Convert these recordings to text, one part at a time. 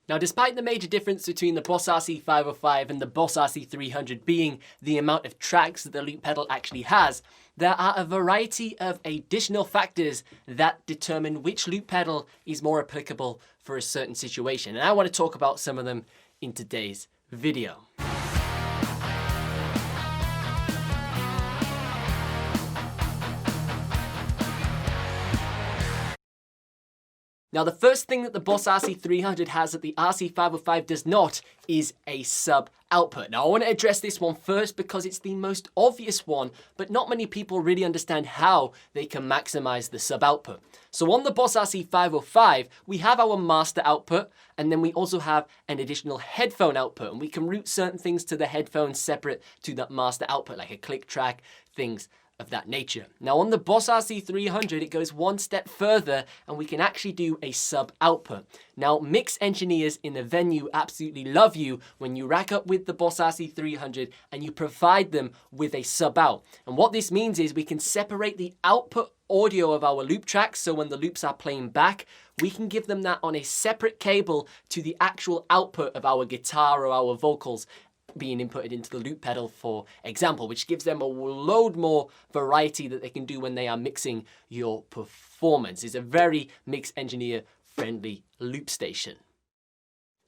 Now, despite the major difference between the Boss RC-505 and the Boss RC-300 being the amount of tracks that the loop pedal actually has, there are a variety of additional factors that determine which loop pedal is more applicable for a certain situation. And I want to talk about some of them in today's video. Now, the first thing that the Boss RC-300 has that the RC-505 does not is a sub output. Now, I want to address this one first because it's the most obvious one, but not many people really understand how they can maximize the sub output. So on the Boss RC-505, we have our master output, and then we also have an additional headphone output, and we can route certain things to the headphones separate to that master output, like a click track, things of that nature. Now on the Boss RC-300, it goes one step further and we can actually do a sub output. Now mix engineers in the venue absolutely love you when you rack up with the Boss RC-300 and you provide them with a sub out. And what this means is we can separate the output audio of our loop tracks, so when the loops are playing back, we can give them that on a separate cable to the actual output of our guitar or our vocals being inputted into the loop pedal, for example, which gives them a load more variety that they can do when they are mixing your performance. It's a very mix engineer friendly loop station.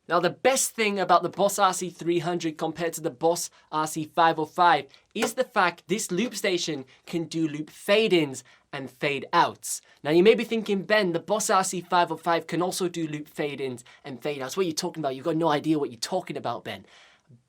Now, the best thing about the Boss RC-300 compared to the Boss RC-505 is the fact this loop station can do loop fade-ins and fade-outs. Now, you may be thinking, Ben, the Boss RC-505 can also do loop fade-ins and fade-outs. What are you talking about? You've got no idea what you're talking about, Ben.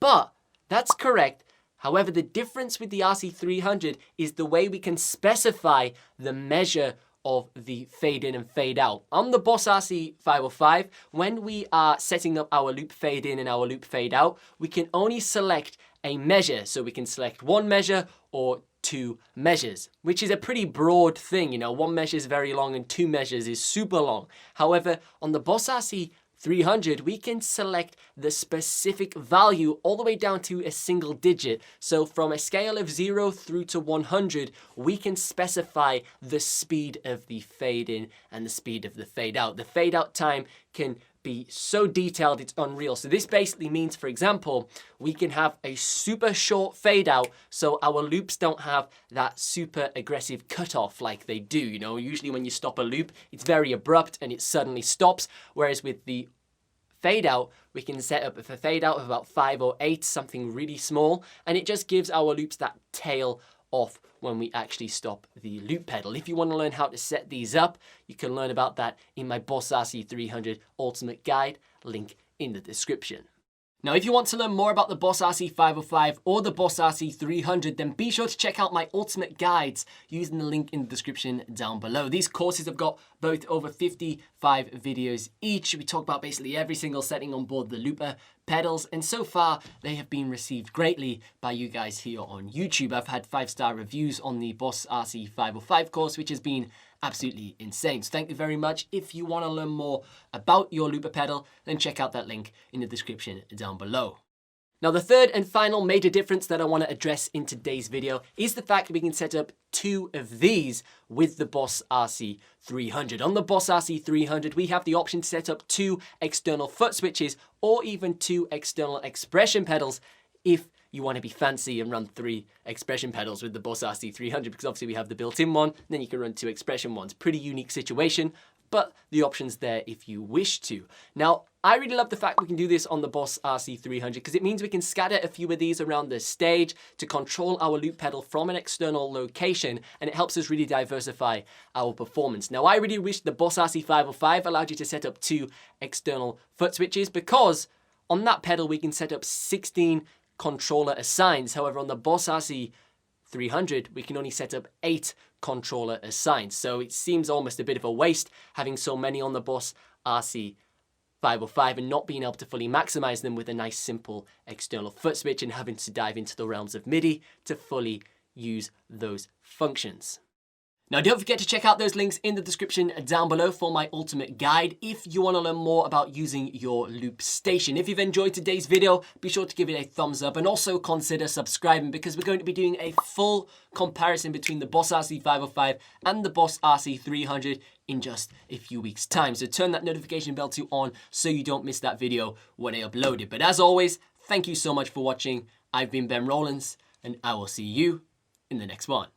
But that's correct. However, the difference with the RC-300 is the way we can specify the measure of the fade in and fade out. On the Boss RC-505, when we are setting up our loop fade in and our loop fade out, we can only select a measure. So we can select one measure or two measures, which is a pretty broad thing. You know, one measure is very long and two measures is super long. However, on the Boss RC-300, we can select the specific value all the way down to a single digit. So from a scale of 0 through to 100, we can specify the speed of the fade in and the speed of the fade out. The fade out time can be so detailed it's unreal. So this basically means, for example, we can have a super short fade out so our loops don't have that super aggressive cutoff like they do. You know, usually when you stop a loop, it's very abrupt and it suddenly stops. Whereas with the fade out, we can set up a fade out of about 5 or 8, something really small, and it just gives our loops that tail off when we actually stop the loop pedal. If you want to learn how to set these up, you can learn about that in my Boss RC-300 Ultimate Guide, link in the description. Now, if you want to learn more about the Boss RC-505 or the Boss RC-300, then be sure to check out my Ultimate Guides using the link in the description down below. These courses have got both over 55 videos each. We talk about basically every single setting on board the looper pedals, and so far they have been received greatly by you guys here on YouTube. I've had 5-star reviews on the Boss RC-505 course, which has been absolutely insane. So thank you very much. If you want to learn more about your looper pedal, then check out that link in the description down below. Now, the third and final major difference that I want to address in today's video is the fact that we can set up 2 of these with the Boss RC-300. On the Boss RC-300, we have the option to set up 2 external foot switches or even 2 external expression pedals if you want to be fancy and run 3 expression pedals with the Boss RC-300, because obviously we have the built-in one, then you can run 2 expression ones. Pretty unique situation, but the option's there if you wish to. Now, I really love the fact we can do this on the Boss RC-300 because it means we can scatter a few of these around the stage to control our loop pedal from an external location, and it helps us really diversify our performance. Now, I really wish the Boss RC-505 allowed you to set up 2 external foot switches, because on that pedal we can set up 16 controller assigns. However, on the Boss RC-300, we can only set up 8 controller assigns. So it seems almost a bit of a waste having so many on the Boss RC-505 and not being able to fully maximize them with a nice simple external foot switch and having to dive into the realms of MIDI to fully use those functions. Now, don't forget to check out those links in the description down below for my ultimate guide if you want to learn more about using your loop station. If you've enjoyed today's video, be sure to give it a thumbs up and also consider subscribing, because we're going to be doing a full comparison between the Boss RC-505 and the Boss RC-300 in just a few weeks' time. So turn that notification bell to on so you don't miss that video when I upload it. But as always, thank you so much for watching. I've been Ben Rowlands, and I will see you in the next one.